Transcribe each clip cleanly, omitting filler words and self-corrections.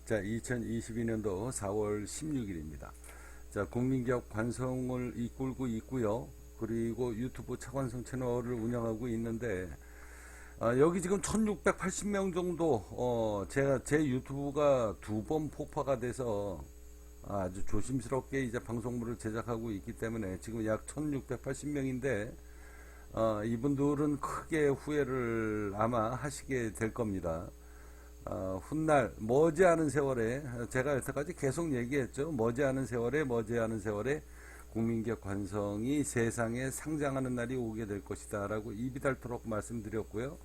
자, 2022년도 4월 16일입니다. 자, 국민기업 관성을 이끌고 있고요. 그리고 유튜브 차관성 채널을 운영하고 있는데, 여기 지금 1680명 정도, 제 유튜브가 두 번 폭파가 돼서 아주 조심스럽게 이제 방송물을 제작하고 있기 때문에 지금 약 1680명인데, 이분들은 크게 후회를 아마 하시게 될 겁니다. 훗날 머지않은 세월에, 제가 여태까지 계속 얘기했죠. 머지않은 세월에 국민기업 관성이 세상에 상장하는 날이 오게 될 것이다 라고 입이 닳도록 말씀드렸고요.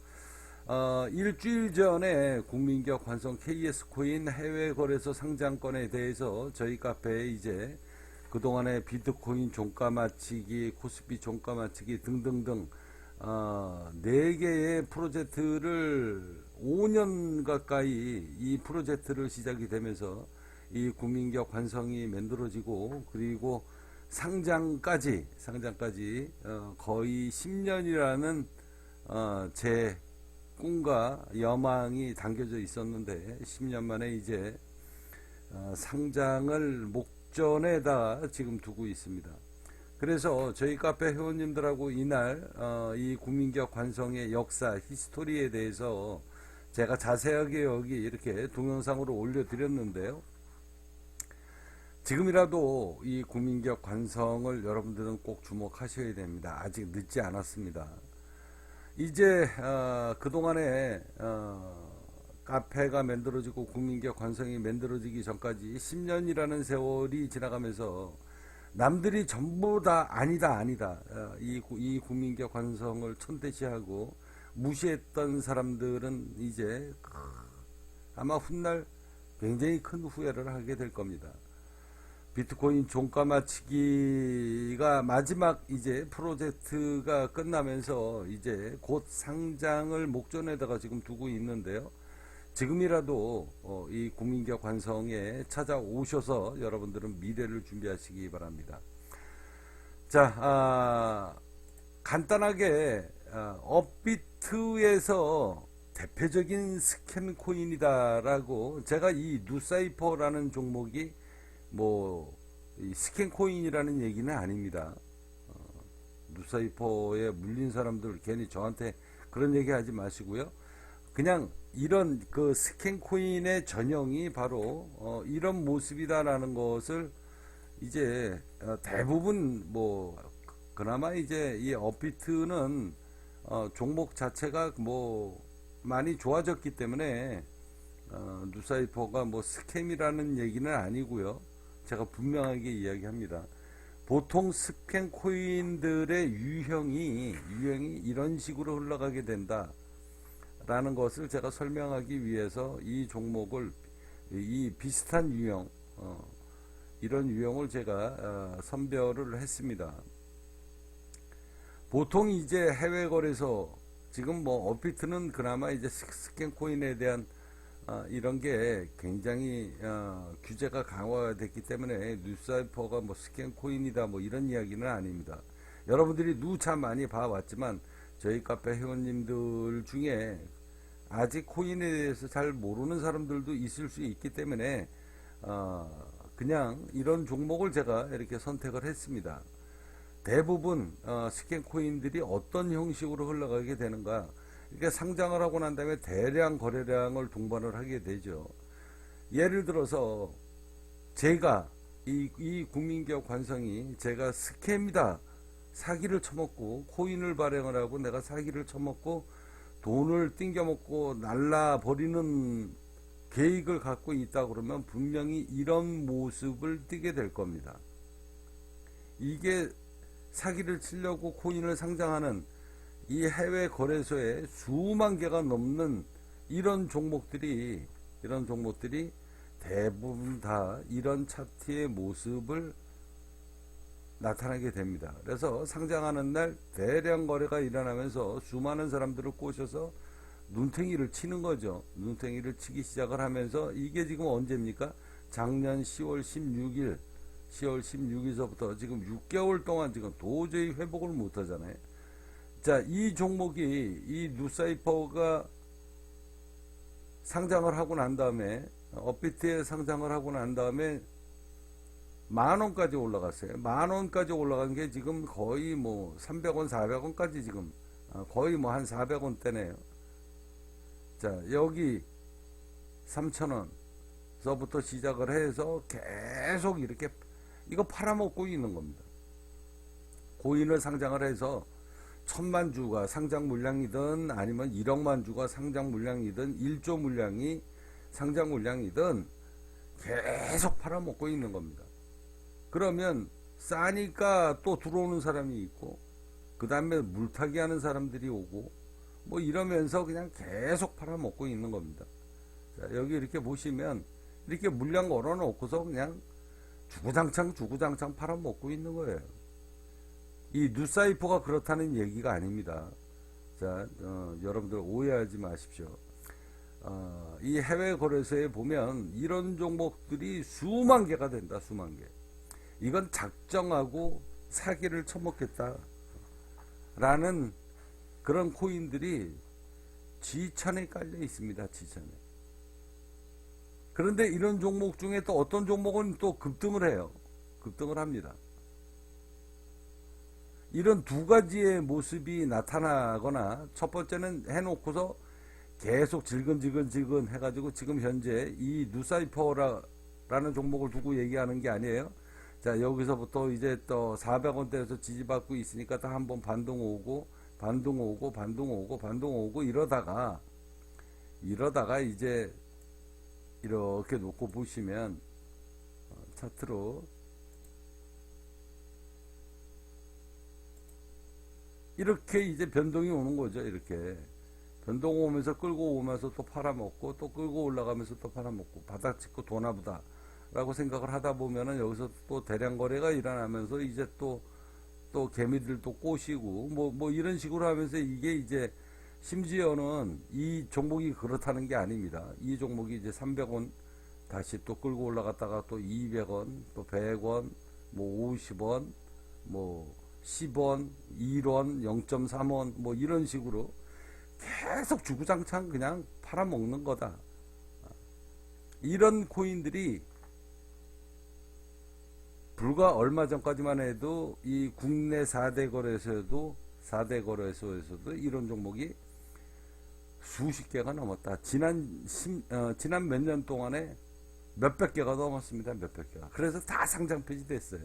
일주일 전에 국민기업 관성 KS코인 해외거래소 상장권에 대해서 저희 카페에 이제 그동안의 비트코인 종가 맞추기, 코스피 종가 맞추기 등등등 4개의 프로젝트를 5년 가까이 이 프로젝트를 시작이 되면서 이 국민기업 관성이 만들어지고 그리고 상장까지 거의 10년이라는 제 꿈과 여망이 담겨져 있었는데 10년 만에 이제 상장을 목전에다 지금 두고 있습니다. 그래서 저희 카페 회원님들하고 이날 이 국민기업 관성의 역사, 히스토리에 대해서 제가 자세하게 여기 이렇게 동영상으로 올려드렸는데요. 지금이라도 이 국민기업 관성을 여러분들은 꼭 주목하셔야 됩니다. 아직 늦지 않았습니다. 이제 그동안에 카페가 만들어지고 국민기업 관성이 만들어지기 전까지 10년이라는 세월이 지나가면서 남들이 전부 다 아니다 이 국민기업 관성을 천대시하고 무시했던 사람들은 이제 아마 훗날 굉장히 큰 후회를 하게 될 겁니다. 비트코인 종가 맞추기가 마지막 이제 프로젝트가 끝나면서 이제 곧 상장을 목전에다가 지금 두고 있는데요. 지금이라도 이 국민기업 관성에 찾아오셔서 여러분들은 미래를 준비하시기 바랍니다. 자, 간단하게 업비트에서 대표적인 스캔 코인이다라고 제가 이 누사이퍼라는 종목이 이 스캔 코인이라는 얘기는 아닙니다. 누사이퍼에 물린 사람들 괜히 저한테 그런 얘기 하지 마시고요. 그냥 이런 그 스캔 코인의 전형이 바로 이런 모습이다라는 것을 이제 대부분 그나마 이제 이 업비트는 종목 자체가 많이 좋아졌기 때문에 누사이퍼가 스캠이라는 얘기는 아니고요. 제가 분명하게 이야기합니다. 보통 스캔 코인들의 유형이 이런 식으로 흘러가게 된다 라는 것을 제가 설명하기 위해서 이 종목을 이 비슷한 유형 이런 유형을 제가 선별을 했습니다. 보통 이제 해외 거래소 지금 업비트는 그나마 이제 스캔 코인에 대한 이런 게 굉장히 규제가 강화됐기 때문에 누사이퍼가 스캔 코인이다 이런 이야기는 아닙니다. 여러분들이 누차 많이 봐왔지만 저희 카페 회원님들 중에 아직 코인에 대해서 잘 모르는 사람들도 있을 수 있기 때문에 그냥 이런 종목을 제가 이렇게 선택을 했습니다. 대부분 스캔 코인들이 어떤 형식으로 흘러가게 되는가, 이렇게 상장을 하고 난 다음에 대량 거래량을 동반을 하게 되죠. 예를 들어서 제가 이 국민기업 관성이 제가 스캠이다, 사기를 쳐먹고 코인을 발행을 하고 내가 사기를 쳐먹고 돈을 띵겨먹고 날라버리는 계획을 갖고 있다 그러면 분명히 이런 모습을 띠게 될 겁니다. 이게 사기를 치려고 코인을 상장하는 이 해외 거래소에 수만 개가 넘는 이런 종목들이 대부분 다 이런 차트의 모습을 나타나게 됩니다. 그래서 상장하는 날 대량 거래가 일어나면서 수많은 사람들을 꼬셔서 눈탱이를 치는 거죠. 눈탱이를 치기 시작을 하면서 이게 지금 언제입니까? 작년 10월 16일서부터 지금 6개월 동안 지금 도저히 회복을 못 하잖아요. 자, 이 종목이 이 누사이퍼가 상장을 하고 난 다음에 업비트에 상장을 하고 난 다음에 10,000원까지 올라갔어요. 10,000원까지 올라간 게 지금 거의 뭐 300원, 400원까지 지금 거의 뭐 한 400원대네요. 자, 여기 3,000원서부터 시작을 해서 계속 이렇게 이거 팔아먹고 있는 겁니다. 코인을 상장을 해서 1,000만 주가 상장 물량이든 아니면 1억만 주가 상장 물량이든 1조 물량이 상장 물량이든 계속 팔아먹고 있는 겁니다. 그러면 싸니까 또 들어오는 사람이 있고 그 다음에 물타기 하는 사람들이 오고 뭐 이러면서 그냥 계속 팔아먹고 있는 겁니다. 자, 여기 이렇게 보시면 이렇게 물량 걸어놓고서 그냥 주구장창 팔아먹고 있는 거예요. 이 뉴사이퍼가 그렇다는 얘기가 아닙니다. 자, 여러분들 오해하지 마십시오. 이 해외 거래소에 보면 이런 종목들이 수만 개가 된다, 수만 개. 이건 작정하고 사기를 쳐먹겠다 라는 그런 코인들이 지천에 깔려 있습니다. 지천에. 그런데 이런 종목 중에 또 어떤 종목은 또 급등을 해요. 급등을 합니다. 이런 두 가지의 모습이 나타나거나 첫 번째는 해놓고서 계속 질근질근 해가지고 지금 현재 이 뉴사이퍼라는 종목을 두고 얘기하는 게 아니에요. 자, 여기서부터 이제 또 400원대에서 지지받고 있으니까 또 한번 반등 오고 이러다가 이제 이렇게 놓고 보시면 차트로 이렇게 이제 변동이 오는 거죠. 이렇게 변동 오면서 끌고 오면서 또 팔아먹고 또 끌고 올라가면서 또 팔아먹고 바닥 짚고 도나보다 라고 생각을 하다 보면은 여기서 또 대량 거래가 일어나면서 이제 또 개미들도 꼬시고 뭐 이런 식으로 하면서 이게 이제 심지어는 이 종목이 그렇다는 게 아닙니다. 이 종목이 이제 300원 다시 또 끌고 올라갔다가 또 200원 또 100원 뭐 50원 뭐 10원 1원 0.3원 뭐 이런 식으로 계속 주구장창 그냥 팔아먹는 거다. 이런 코인들이 불과 얼마 전까지만 해도 이 국내 4대 거래소에서도 이런 종목이 수십 개가 넘었다. 지난 몇 년 동안에 몇백 개가 넘었습니다. 몇백 개가. 그래서 다 상장 폐지됐어요.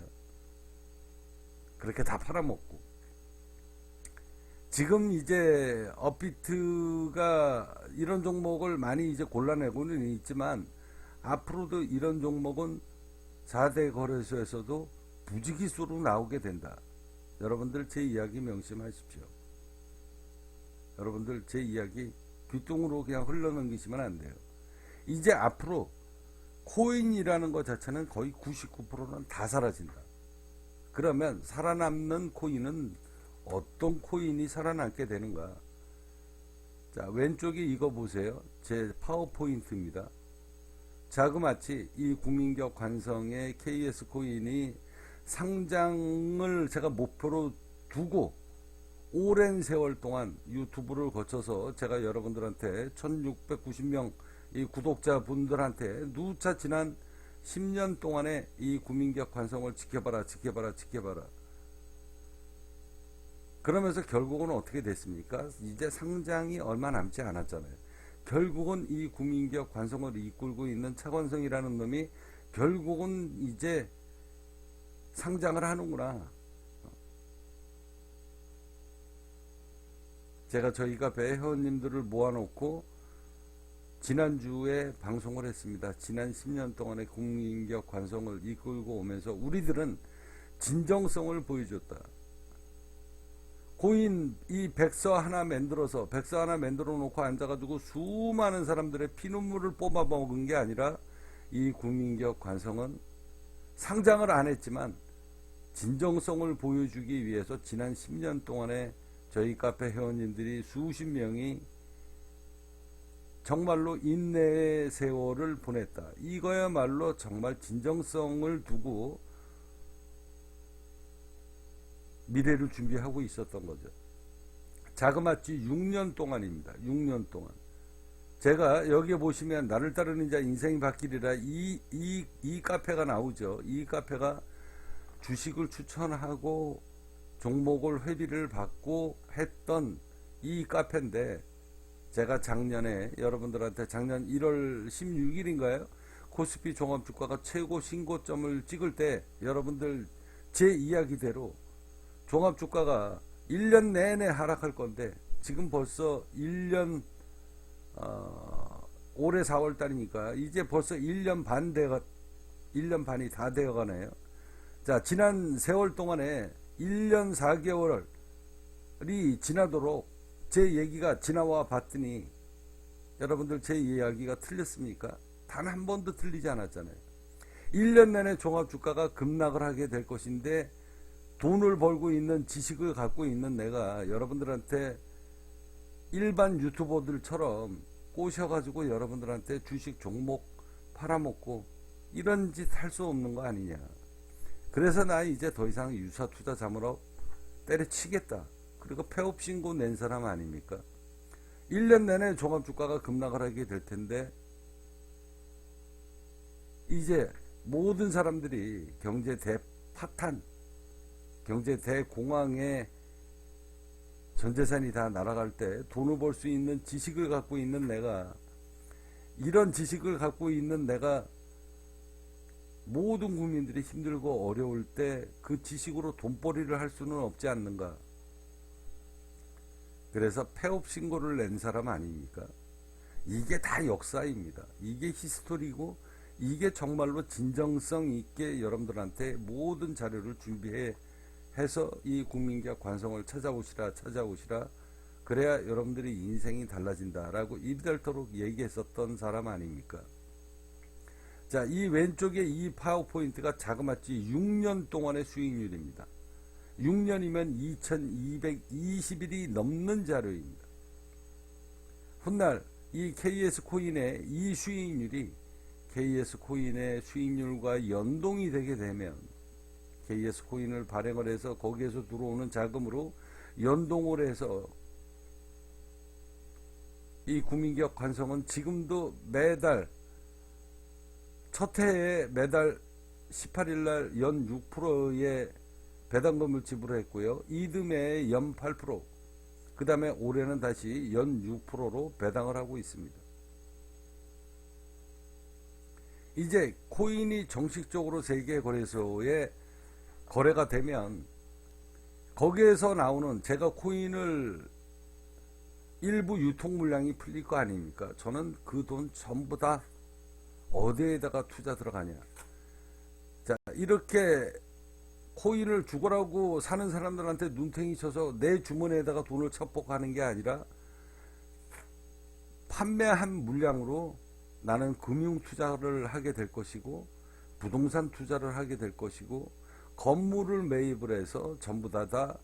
그렇게 다 팔아먹고. 지금 이제 업비트가 이런 종목을 많이 이제 골라내고는 있지만 앞으로도 이런 종목은 4대 거래소에서도 부지기수로 나오게 된다. 여러분들 제 이야기 명심하십시오. 여러분들 제 이야기 귀뚱으로 그냥 흘러넘기시면 안 돼요. 이제 앞으로 코인이라는 것 자체는 거의 99%는 다 사라진다. 그러면 살아남는 코인은 어떤 코인이 살아남게 되는가? 자, 왼쪽에 이거 보세요. 제 파워포인트입니다. 자그마치 이 국민기업 관성의 KS 코인이 상장을 제가 목표로 두고 오랜 세월 동안 유튜브를 거쳐서 제가 여러분들한테 1690명 이 구독자분들한테 누차 지난 10년 동안의 이 국민기업 관성을 지켜봐라. 그러면서 결국은 어떻게 됐습니까? 이제 상장이 얼마 남지 않았잖아요. 결국은 이 국민기업 관성을 이끌고 있는 차관성이라는 놈이 결국은 이제 상장을 하는구나. 제가 저희 카페 회원님들을 모아놓고 지난주에 방송을 했습니다. 지난 10년 동안의 국민기업 관성을 이끌고 오면서 우리들은 진정성을 보여줬다. 코인 이 백서 하나 만들어 놓고 앉아가지고 수많은 사람들의 피눈물을 뽑아 먹은 게 아니라 이 국민기업 관성은 상장을 안 했지만 진정성을 보여주기 위해서 지난 10년 동안에 저희 카페 회원님들이 수십 명이 정말로 인내의 세월을 보냈다. 이거야말로 정말 진정성을 두고 미래를 준비하고 있었던 거죠. 자그마치 6년 동안입니다. 6년 동안. 제가 여기에 보시면 나를 따르는 자 인생이 바뀌리라 이 카페가 나오죠. 이 카페가 주식을 추천하고 종목을 회비를 받고 했던 이 카페인데, 제가 작년에 여러분들한테 작년 1월 16일인가요? 코스피 종합주가가 최고 신고점을 찍을 때 여러분들 제 이야기대로 종합주가가 1년 내내 하락할 건데, 지금 벌써 1년 올해 4월 달이니까 이제 벌써 1년 반이 다 되어 가네요. 자, 지난 세월 동안에 1년 4개월이 지나도록 제 얘기가 지나와 봤더니 여러분들 제 이야기가 틀렸습니까? 단 한 번도 틀리지 않았잖아요. 1년 내내 종합주가가 급락을 하게 될 것인데, 돈을 벌고 있는 지식을 갖고 있는 내가 여러분들한테 일반 유튜버들처럼 꼬셔가지고 여러분들한테 주식 종목 팔아먹고 이런 짓 할 수 없는 거 아니냐. 그래서 나 이제 더 이상 유사투자 자문업 때려치겠다. 그리고 폐업 신고 낸 사람 아닙니까? 1년 내내 종합주가가 급락을 하게 될 텐데, 이제 모든 사람들이 경제 대파탄, 경제 대공황에 전 재산이 다 날아갈 때 돈을 벌 수 있는 지식을 갖고 있는 내가, 이런 지식을 갖고 있는 내가 모든 국민들이 힘들고 어려울 때 그 지식으로 돈벌이를 할 수는 없지 않는가. 그래서 폐업 신고를 낸 사람 아닙니까? 이게 다 역사입니다. 이게 히스토리고, 이게 정말로 진정성 있게 여러분들한테 모든 자료를 준비해 해서 이 국민기업 관성을 찾아오시라. 그래야 여러분들이 인생이 달라진다라고 이달토록 얘기했었던 사람 아닙니까? 자, 이 왼쪽에 이 파워포인트가 자그마치 6년 동안의 수익률입니다. 6년이면 2220일이 넘는 자료입니다. 훗날 이 KS 코인의 이 수익률이 KS 코인의 수익률과 연동이 되게 되면, KS 코인을 발행을 해서 거기에서 들어오는 자금으로 연동을 해서 이 국민기업 관성은 지금도 매달 첫 해에 매달 18일날 연 6%의 배당금을 지불했고요. 이듬해에 연 8%, 그 다음에 올해는 다시 연 6%로 배당을 하고 있습니다. 이제 코인이 정식적으로 세계거래소에 거래가 되면 거기에서 나오는, 제가 코인을 일부 유통 물량이 풀릴 거 아닙니까? 저는 그 돈 전부 다 어디에다가 투자 들어가냐. 자, 이렇게 코인을 죽으라고 사는 사람들한테 눈탱이 쳐서 내 주머니에다가 돈을 첩복하는 게 아니라, 판매한 물량으로 나는 금융 투자를 하게 될 것이고, 부동산 투자를 하게 될 것이고, 건물을 매입을 해서 전부 다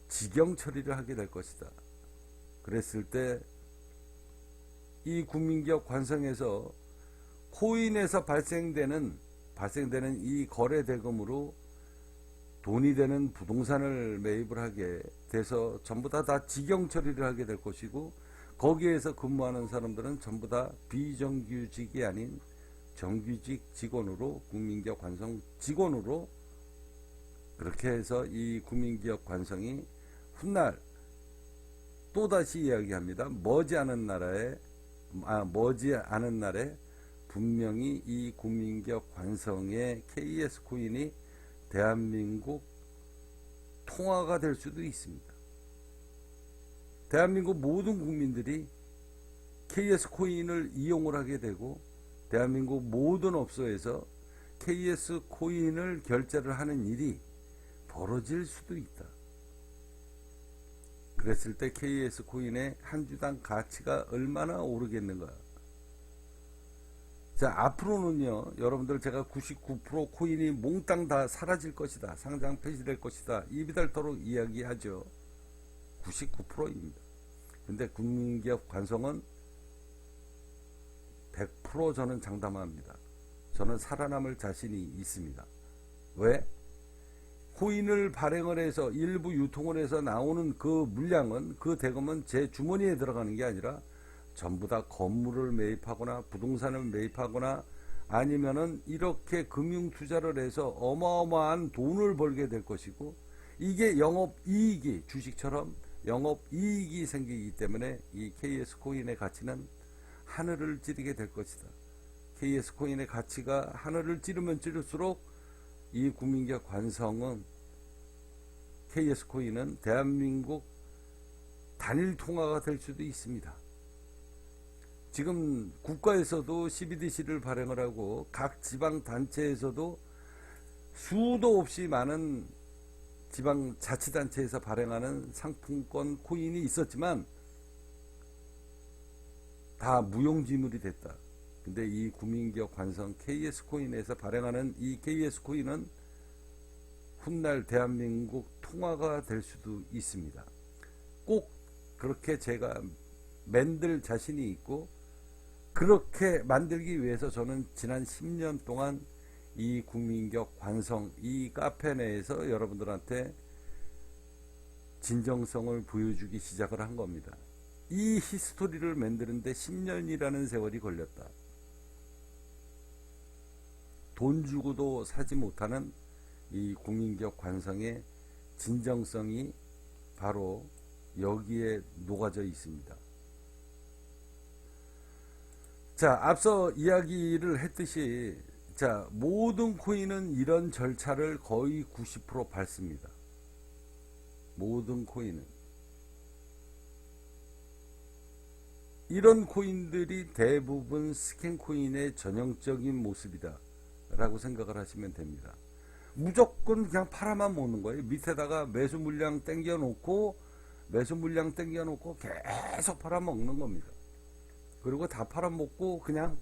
직영 처리를 하게 될 것이다. 그랬을 때 이 국민기업 관성에서 코인에서 발생되는 이 거래 대금으로 돈이 되는 부동산을 매입을 하게 돼서 전부 다 직영 처리를 하게 될 것이고, 거기에서 근무하는 사람들은 전부 다 비정규직이 아닌 정규직 직원으로, 국민기업 관성 직원으로, 그렇게 해서 이 국민기업 관성이 훗날 또다시 이야기합니다. 머지않은 날에 분명히 이 국민기업 관성의 KS 코인이 대한민국 통화가 될 수도 있습니다. 대한민국 모든 국민들이 KS 코인을 이용을 하게 되고, 대한민국 모든 업소에서 KS 코인을 결제를 하는 일이 벌어질 수도 있다. 그랬을 때 KS 코인의 한 주당 가치가 얼마나 오르겠는가. 자, 앞으로는요, 여러분들 제가 99% 코인이 몽땅 다 사라질 것이다, 상장 폐지될 것이다, 입이닳도록 이야기하죠. 99%입니다. 근데 국민기업 관성은 100% 저는 장담합니다. 저는 살아남을 자신이 있습니다. 왜? 코인을 발행을 해서 일부 유통을 해서 나오는 그 물량은, 그 대금은 제 주머니에 들어가는 게 아니라 전부 다 건물을 매입하거나 부동산을 매입하거나 아니면은 이렇게 금융 투자를 해서 어마어마한 돈을 벌게 될 것이고, 이게 영업이익이 주식처럼 영업이익이 생기기 때문에 이 KS 코인의 가치는 하늘을 찌르게 될 것이다. KS 코인의 가치가 하늘을 찌르면 찌를수록 이 국민기업 관성은, KS 코인은 대한민국 단일 통화가 될 수도 있습니다. 지금 국가에서도 CBDC를 발행을 하고 각 지방 단체에서도 수도 없이 많은 지방 자치단체에서 발행하는 상품권 코인이 있었지만 다 무용지물이 됐다. 근데 이 국민기업 관성 KS 코인에서 발행하는 이 KS 코인은 훗날 대한민국 통화가 될 수도 있습니다. 꼭 그렇게 제가 만들 자신이 있고, 그렇게 만들기 위해서 저는 지난 10년 동안 이 국민기업 관성 이 카페 내에서 여러분들한테 진정성을 보여주기 시작을 한 겁니다. 이 히스토리를 만드는데 10년이라는 세월이 걸렸다. 돈 주고도 사지 못하는 이 국민기업 관성의 진정성이 바로 여기에 녹아져 있습니다. 자, 앞서 이야기를 했듯이, 자, 모든 코인은 이런 절차를 거의 90% 밟습니다. 모든 코인은. 이런 코인들이 대부분 스캔 코인의 전형적인 모습이다 라고 생각을 하시면 됩니다. 무조건 그냥 팔아만 먹는 거예요. 밑에다가 매수 물량 땡겨 놓고 계속 팔아먹는 겁니다. 그리고 다 팔아먹고 그냥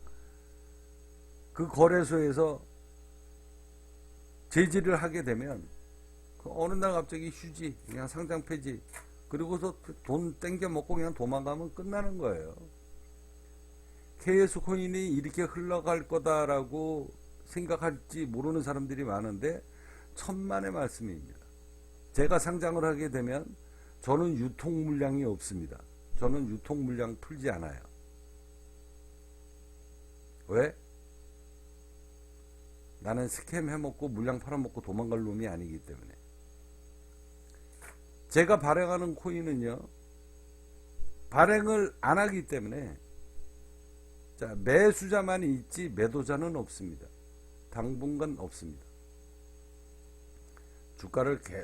그 거래소에서 제지를 하게 되면 어느 날 갑자기 휴지, 그냥 상장 폐지, 그리고서 돈 땡겨 먹고 그냥 도망가면 끝나는 거예요. KS 코인이 이렇게 흘러갈 거다라고 생각할지 모르는 사람들이 많은데 천만의 말씀입니다. 제가 상장을 하게 되면 저는 유통 물량이 없습니다. 저는 유통 물량 풀지 않아요. 왜? 나는 스캠 해먹고 물량 팔아먹고 도망갈 놈이 아니기 때문에. 제가 발행하는 코인은요, 발행을 안 하기 때문에, 자, 매수자만 있지 매도자는 없습니다. 당분간 없습니다.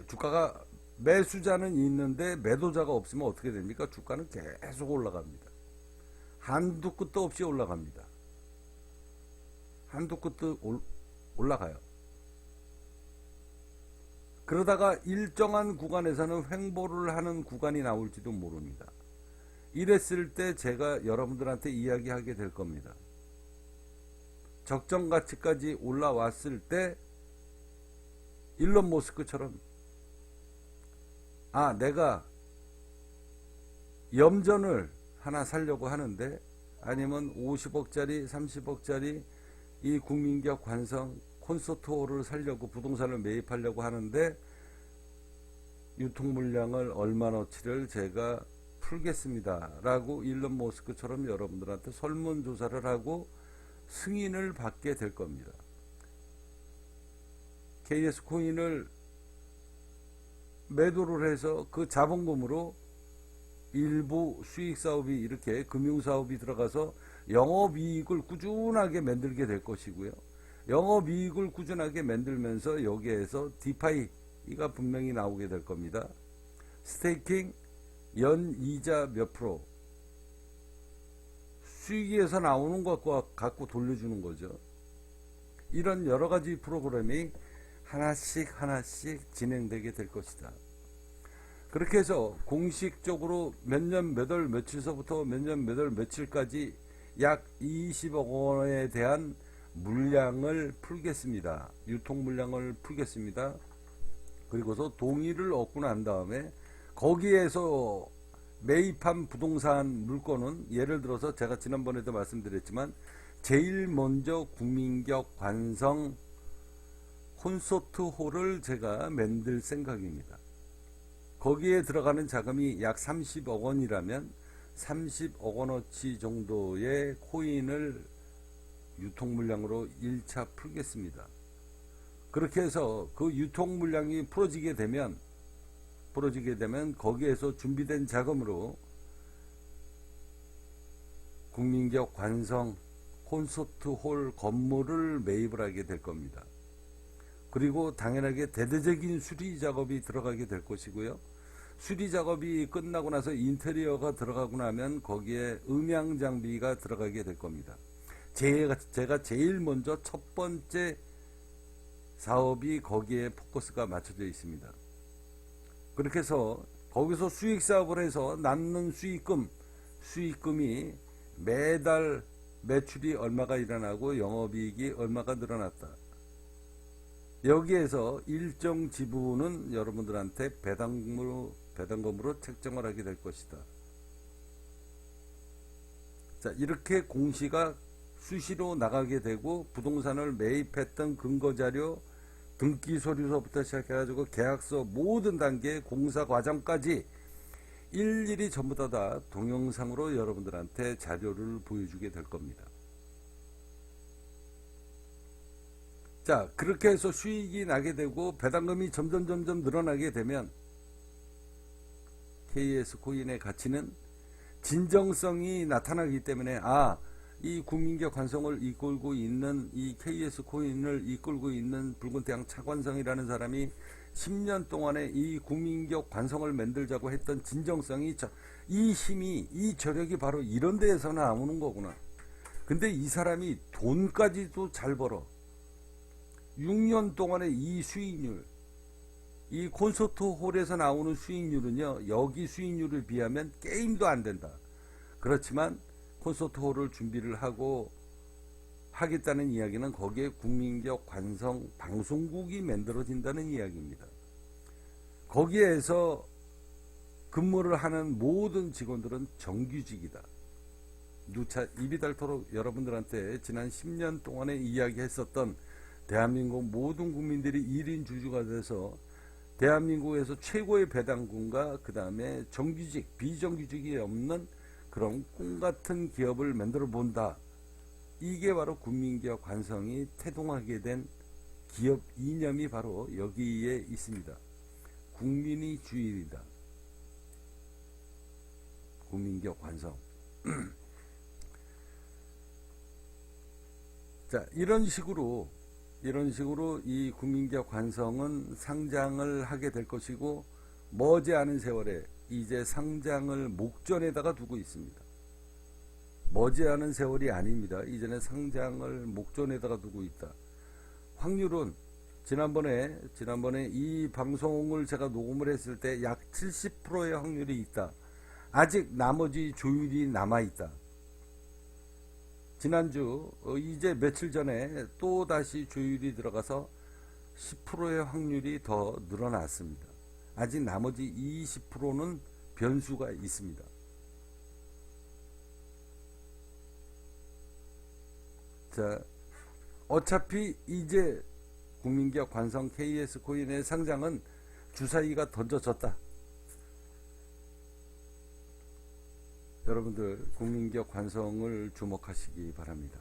주가가 매수자는 있는데 매도자가 없으면 어떻게 됩니까? 주가는 계속 올라갑니다. 한두 끝도 없이 올라갑니다. 한두 끝도 올라가요. 그러다가 일정한 구간에서는 횡보를 하는 구간이 나올지도 모릅니다. 이랬을 때 제가 여러분들한테 이야기하게 될 겁니다. 적정 가치까지 올라왔을 때 일론 머스크처럼, 아, 내가 염전을 하나 사려고 하는데, 아니면 50억짜리 30억짜리 이 국민기업 관성 콘서트홀을 사려고, 부동산을 매입하려고 하는데 유통 물량을 얼마나치를 제가 풀겠습니다 라고 일론 머스크처럼 여러분들한테 설문조사를 하고 승인을 받게 될 겁니다. KS 코인을 매도를 해서 그 자본금으로 일부 수익사업이, 이렇게 금융사업이 들어가서 영업이익을 꾸준하게 만들게 될 것이고요. 영업이익을 꾸준하게 만들면서 여기에서 디파이가 분명히 나오게 될 겁니다. 스테이킹, 연이자 몇 프로, 수익에서 나오는 것과 갖고 돌려주는 거죠. 이런 여러 가지 프로그램이 하나씩 진행되게 될 것이다. 그렇게 해서 공식적으로 몇 년 몇 월 며칠서부터 몇 년 몇 월 며칠까지 약 20억 원에 대한 물량을 풀겠습니다. 유통 물량을 풀겠습니다. 그리고서 동의를 얻고 난 다음에 거기에서 매입한 부동산 물건은, 예를 들어서 제가 지난번에도 말씀드렸지만 제일 먼저 국민기업 관성 콘서트홀을 제가 만들 생각입니다. 거기에 들어가는 자금이 약 30억 원이라면 30억 원어치 정도의 코인을 유통 물량으로 1차 풀겠습니다. 그렇게 해서 그 유통 물량이 풀어지게 되면 거기에서 준비된 자금으로 국민기업 관성 콘서트홀 건물을 매입을 하게 될 겁니다. 그리고 당연하게 대대적인 수리 작업이 들어가게 될 것이고요. 수리 작업이 끝나고 나서 인테리어가 들어가고 나면 거기에 음향 장비가 들어가게 될 겁니다. 제가 제일 먼저 첫 번째 사업이 거기에 포커스가 맞춰져 있습니다. 그렇게 해서 거기서 수익 사업을 해서 남는 수익금이 매달 매출이 얼마가 일어나고 영업이익이 얼마가 늘어났다. 여기에서 일정 지분은 여러분들한테 배당금으로 책정을 하게 될 것이다. 자, 이렇게 공시가 수시로 나가게 되고 부동산을 매입했던 근거자료, 등기서류서부터 시작해가지고 계약서 모든 단계 공사 과정까지 일일이 전부 다 동영상으로 여러분들한테 자료를 보여주게 될 겁니다. 자, 그렇게 해서 수익이 나게 되고 배당금이 점점 늘어나게 되면 KS 코인의 가치는 진정성이 나타나기 때문에 이 국민기업 관성을 이끌고 있는 이 KS 코인을 이끌고 있는 붉은 태양 차관성이라는 사람이 10년 동안에 이 국민기업 관성을 만들자고 했던 진정성이, 이 힘이, 이 저력이 바로 이런 데에서 나오는 거구나. 근데 이 사람이 돈까지도 잘 벌어. 6년 동안의 이 수익률, 이 콘서트 홀에서 나오는 수익률은요, 여기 수익률을 비하면 게임도 안 된다. 그렇지만 콘서트 홀을 준비를 하고 하겠다는 이야기는 거기에 국민기업 관성 방송국이 만들어진다는 이야기입니다. 거기에서 근무를 하는 모든 직원들은 정규직이다. 누차 입이 닳도록 여러분들한테 지난 10년 동안에 이야기했었던 대한민국 모든 국민들이 1인 주주가 돼서 대한민국에서 최고의 배당금과 그 다음에 정규직, 비정규직이 없는 그런 꿈같은 기업을 만들어 본다. 이게 바로 국민기업 관성이 태동하게 된 기업 이념이 바로 여기에 있습니다. 국민이 주인이다. 국민기업 관성. 자, 이런 식으로 이 국민기업 관성은 상장을 하게 될 것이고, 머지않은 세월에 이제 상장을 목전에다가 두고 있습니다. 머지않은 세월이 아닙니다. 이제는 상장을 목전에다가 두고 있다. 확률은 지난번에 이 방송을 제가 녹음을 했을 때 약 70%의 확률이 있다. 아직 나머지 조율이 남아있다. 지난주 이제 며칠 전에 또 다시 조율이 들어가서 10%의 확률이 더 늘어났습니다. 아직 나머지 20%는 변수가 있습니다. 자, 어차피 이제 국민기업 관성 KS 코인의 상장은 주사위가 던져졌다. 여러분들 국민기업 관성을 주목하시기 바랍니다.